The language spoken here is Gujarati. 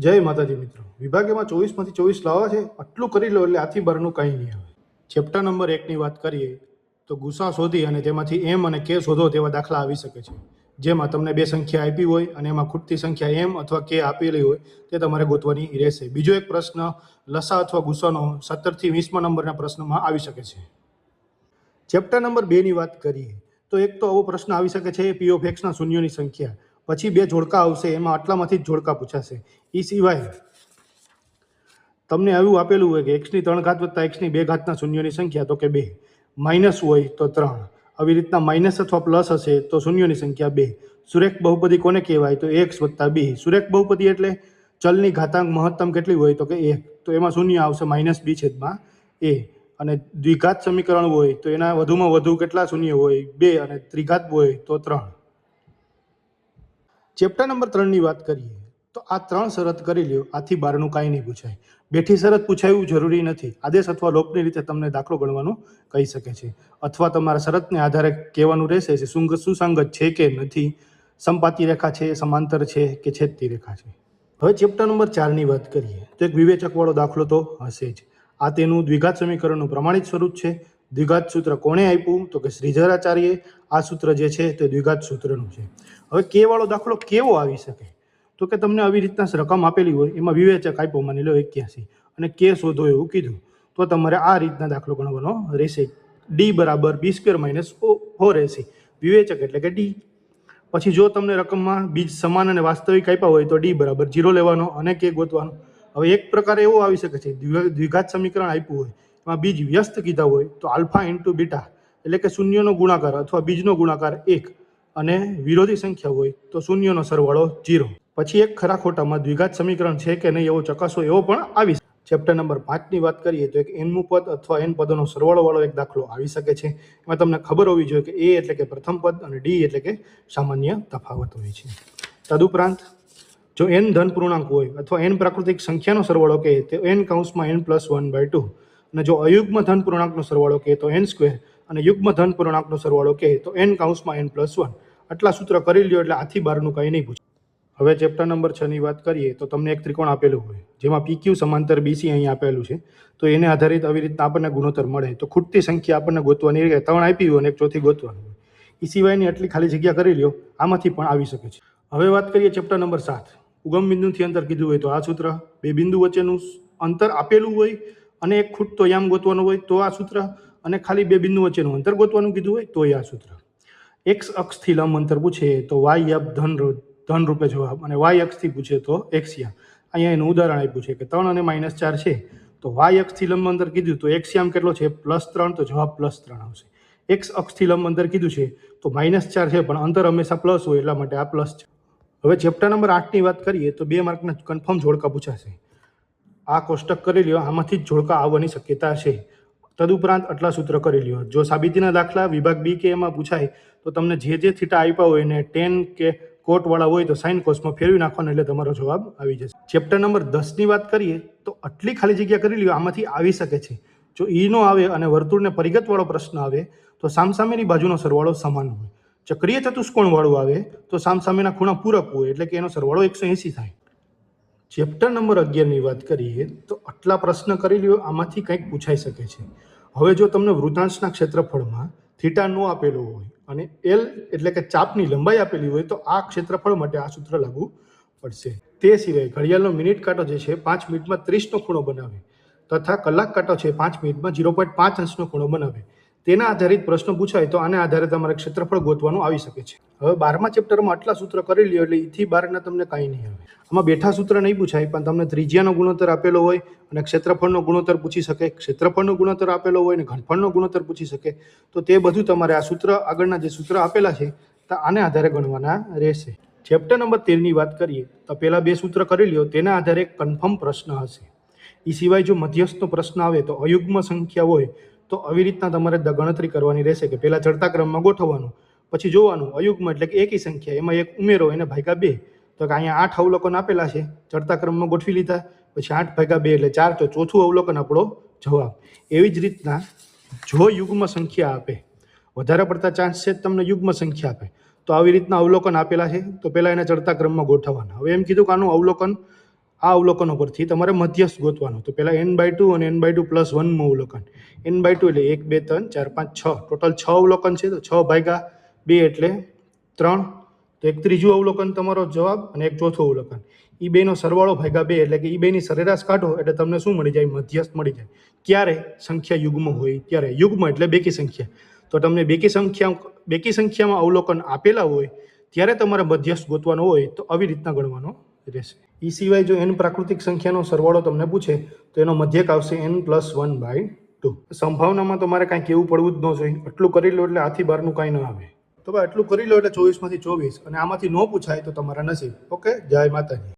જય માતાજી મિત્રો, વિભાગમાં 24 માંથી 24 લાવવા છે. આટલું કરી લો એટલે આથી બહારનું કંઈ નહીં આવે. ચેપ્ટર નંબર 1ની વાત કરીએ તો ગુસા શોધી અને તેમાંથી એમ અને કે શોધો તેવા દાખલા આવી શકે છે, જેમાં તમને બે સંખ્યા આપી હોય અને એમાં ખૂટતી સંખ્યા એમ અથવા કે આપેલી હોય તે તમારે ગોતવાની રહેશે. બીજો એક પ્રશ્ન લસા અથવા ગુસાનો 17 થી 20 નંબરના પ્રશ્નમાં આવી શકે છે. ચેપ્ટર નંબર 2ની વાત કરીએ તો એક તો આવો પ્રશ્ન આવી શકે છે, પી ઓફ એક્સના શૂન્યોની સંખ્યા, પછી બે જોડકા આવશે, એમાં આટલામાંથી જ જોડકા પૂછાશે. એ સિવાય તમને એવું આપેલું હોય કે એક્સની 3 ઘાત વત્તા એક્સની 2 ઘાતના શૂન્યોની સંખ્યા, તો કે 2. માઇનસ હોય તો 3. આવી રીતના માઇનસ અથવા પ્લસ હશે તો શૂન્યોની સંખ્યા 2. સુરેખ બહુપદી કોને કહેવાય? તો એક્સ વત્તા બી. સુરેખ બહુપદી એટલે ચલની ઘાતાંક મહત્તમ કેટલી હોય? તો કે 1. તો એમાં શૂન્ય આવશે માઇનસ બી છેદમાં એ. અને દ્વિઘાત સમીકરણ હોય તો એના વધુમાં વધુ કેટલા શૂન્ય હોય? 2. અને ત્રિઘાત હોય તો 3. ચેપ્ટર નંબર 3ની વાત કરીએ તો આ 3 શરત કરી લ્યો, આથી બહારનું કાંઈ નહીં પૂછાય. બેઠી શરત પૂછાયું જરૂરી નથી. આદેશ અથવા લોપની રીતે તમને દાખલો ગણવાનું કહી શકે છે, અથવા તમારા શરતને આધારે કહેવાનું રહેશે છે સુસંગત છે કે નથી, સમપાતી રેખા છે, સમાંતર છે કે છેદતી રેખા છે. હવે ચેપ્ટર નંબર 4ની વાત કરીએ તો એક વિવેચકવાળો દાખલો તો હશે જ. આ તેનું દ્વિઘાત સમીકરણનું પ્રમાણિત સ્વરૂપ છે. દ્વિઘાત સૂત્ર કોણે આપ્યું? તો કે શ્રીધરાચાર્યએ. આ સૂત્ર જે છે તે દ્વિઘાત સૂત્રનું છે. હવે કે વાળો દાખલો કેવો આવી શકે? તો કે તમને આવી રીતના રકમ આપેલી હોય, એમાં વિવેચક આપ્યો માની લો 81 અને કે શોધો એવું કીધું, તો તમારે આ રીતના દાખલો ગણવાનો રહેશે. ડી બરાબર b² - 4ac. વિવેચક એટલે કે ડી. પછી જો તમને રકમમાં બીજ સમાન અને વાસ્તવિક આપ્યા હોય તો ડી બરાબર 0 લેવાનો અને કે ગોતવાનો. હવે એક પ્રકાર એવો આવી શકે છે, દ્વિઘાત સમીકરણ આપ્યું હોય, એમાં બીજ વ્યસ્ત કીધા હોય તો આલ્ફા ઇન્ટુ બીટા એટલે કે શૂન્યનો ગુણાકાર અથવા બીજનો ગુણાકાર 1 અને વિરોધી સંખ્યા હોય તો શૂન્યનો સરવાળો 0. પછી એક ખરા ખોટામાં દ્વિઘાત સમીકરણ છે કે નહીં એવો ચકાસો એવો પણ આવી શકે. ચેપ્ટર નંબર 5ની વાત કરીએ તો એક એનમું પદ અથવા એન પદોનો સરવાળો વાળો એક દાખલો આવી શકે છે. એમાં તમને ખબર હોવી જોઈએ કે એ એટલે કે પ્રથમ પદ અને ડી એટલે કે સામાન્ય તફાવત હોય છે. તદુપરાંત જો એન ધન પૂર્ણાંક હોય અથવા એન પ્રાકૃતિક સંખ્યાનો સરવાળો કહે તો n કૌંસમાં n+1/2, અને જો અયુગ્મ ધન પૂર્ણાંકનો સરવાળો કહે તો n² અને યુગ્મ ધન પૂર્ણાંકનો સરવાળો કહે તો n કૌંસમાં n+1. આટલા સૂત્ર કરી લ્યો એટલે આથી બહારનું કંઈ નહીં પૂછે. હવે ચેપ્ટર નંબર 6ની વાત કરીએ તો તમને એક ત્રિકોણ આપેલું હોય, જેમાં PQ સમાંતર BC અહીં આપેલું છે, તો એને આધારિત આવી રીતના આપણને ગુણોત્તર મળે તો ખૂટતી સંખ્યા આપણને ગોતવાની રહે. 3 આપી હોય અને એક ચોથી ગોતવાનું હોય. એ સિવાયની આટલી ખાલી જગ્યા કરી લ્યો, આમાંથી પણ આવી શકે છે. હવે વાત કરીએ ચેપ્ટર નંબર 7. ઉગમ બિંદુથી અંતર કીધું હોય તો આ સૂત્ર, બે બિંદુ વચ્ચેનું અંતર આપેલું હોય અને એક ખૂટતો યામ ગોતવાનો હોય તો આ સૂત્ર, અને ખાલી બે બિંદુ વચ્ચેનું અંતર ગોતવાનું કીધું હોય તો આ સૂત્ર. એક્સ અક્ષથી લંબ અંતર પૂછે તો વાય ધન રૂપે જવાબ, અને વાય અક્ષથી પૂછે તો એક્સયામ. અહીંયા એનું ઉદાહરણ આપ્યું છે કે 3 અને -4 છે, તો વાય અક્ષથી લંબ અંતર કીધું તો એક્સયામ કેટલો છે? +3, તો જવાબ +3 આવશે. એક્સ અક્ષથી લંબ અંતર કીધું છે તો -4 છે, પણ અંતર હંમેશા પ્લસ હોય એટલા માટે આ પ્લસ છે. હવે ચેપ્ટર નંબર 8ની વાત કરીએ તો 2 માર્કના કન્ફર્મ જોડકા પૂછાશે. આ કોષ્ટક કરી લ્યો, આમાંથી જ જોડકા આવવાની શક્યતા છે. તદુપરાંત આટલા સૂત્ર કરી લ્યો. જો સાબિતીના દાખલા વિભાગ બી કે એમાં પૂછાય તો તમને જે થીટા આપ્યા હોય એને ટેન કે કોટવાળા હોય તો સાઇન કોસમાં ફેરવી નાખવાનો એટલે તમારો જવાબ આવી જશે. ચેપ્ટર નંબર 10ની વાત કરીએ તો આટલી ખાલી જગ્યા કરી લ્યો, આમાંથી આવી શકે છે. જો ઈનો આવે અને વર્તુળને પરિગતવાળો પ્રશ્ન આવે તો સામસામેની બાજુનો સરવાળો સમાન હોય. ચક્રીય ચતુષ્કોણ વાળું આવે તો સામસામેના ખૂણા પૂરક હોય એટલે કે એનો સરવાળો 180 થાય. ચેપ્ટર નંબર 11ની વાત કરીએ તો આટલા પ્રશ્ન કરી લ્યો, આમાંથી કંઈક પૂછાઈ શકે છે. હવે જો તમને વૃતાંશના ક્ષેત્રફળમાં થીટા નો આપેલો હોય અને એલ એટલે કે ચાપની લંબાઈ આપેલી હોય તો આ ક્ષેત્રફળ માટે આ સૂત્ર લાગુ પડશે. તે સિવાય ઘડિયાળનો મિનિટ કાંટો જે છે 5 મિનિટમાં 30નો ખૂણો બનાવે તથા કલાક કાંટો છે 5 મિનિટમાં 0.5 અંશનો ખૂણો બનાવે. તેના આધારિત પ્રશ્ન પૂછાય તો આને આધારે તમારે ક્ષેત્રફળ ગોતવાનું આવી શકે છે. હવે 12મા ચેપ્ટરમાં આટલા સૂત્ર કરી લ્યો એટલે ઈથી બહારના તમને કાંઈ નહીં આવે. આમાં બેઠા સૂત્ર નહીં પૂછાય, પણ તમને ત્રિજ્યાનો ગુણોત્તર આપેલો હોય અને ક્ષેત્રફળનો ગુણોત્તર પૂછી શકે, ક્ષેત્રફળનો ગુણોત્તર આપેલો હોય અને ઘનફળનો ગુણોત્તર પૂછી શકે, તો તે બધું તમારે આ સૂત્ર આગળના જે સૂત્ર આપેલા છે તો આને આધારે ગણવાના રહેશે. ચેપ્ટર નંબર 13ની વાત કરીએ તો પહેલા બે સૂત્ર કરી લ્યો, તેના આધારે એક કન્ફર્મ પ્રશ્ન હશે. એ સિવાય જો મધ્યસ્થનો પ્રશ્ન આવે તો અયુગ્મ સંખ્યા હોય તો આવી રીતના તમારે ગણતરી કરવાની રહેશે કે પહેલા ચડતા ક્રમમાં ગોઠવવાનું, પછી જોવાનું અયુગ્મ એટલે કે એકી સંખ્યા, એમાં એક ઉમેરો એને ભાગ્યા 2, તો કે અહીંયા 8 અવલોકન આપેલા છે, ચડતા ક્રમમાં ગોઠવી લીધા, પછી 8 ભાગ્યા 2 એટલે 4, તો ચોથું અવલોકન આપણો જવાબ. એવી જ રીતના જો યુગ્મ સંખ્યા આપે, વધારે પડતા ચાન્સ છે તમને યુગ્મ સંખ્યા આપે, તો આવી રીતના અવલોકન આપેલા છે તો પહેલા એને ચડતા ક્રમમાં ગોઠવવાના. હવે એમ કીધું કે આનું અવલોકન આ અવલોકનો પરથી તમારે મધ્યસ્થ ગોતવાનો. તો પહેલાં n/2 અને n/2 + 1નું અવલોકન. n/2 એટલે 1 2 3 4 5 6, ટોટલ 6 અવલોકન છે. તો 6 ભાગ્યા 2 એટલે 3. તો એક ત્રીજું અવલોકન તમારો જવાબ અને એક ચોથું અવલોકન. એ બેનો સરવાળો ભાગ્યા 2 એટલે કે એ બેની સરેરાશ કાઢો એટલે તમને શું મળી જાય? મધ્યસ્થ મળી જાય. ક્યારે? સંખ્યા યુગ્મ હોય ત્યારે. યુગ્મ એટલે બેકી સંખ્યા. તો તમને બેકી સંખ્યામાં અવલોકન આપેલા હોય ત્યારે તમારે મધ્યસ્થ ગોતવાનો હોય તો આવી રીતના ગણવાનો રહેશે. એ સિવાય જો n પ્રાકૃતિક સંખ્યાનો સરવાળો તમને પૂછે તો એનો મધ્યક આવશે n + 1/2. સંભાવનામાં તમારે કાંઈ કેવું પડવું જ ન જોઈએ. આટલું કરી લો એટલે આથી બહારનું કાંઈ ન આવે. તો ભાઈ આટલું કરી લો એટલે 24 માંથી 24, અને આમાંથી ન પૂછાય તો તમારા નસીબ. ઓકે, જય માતાજી.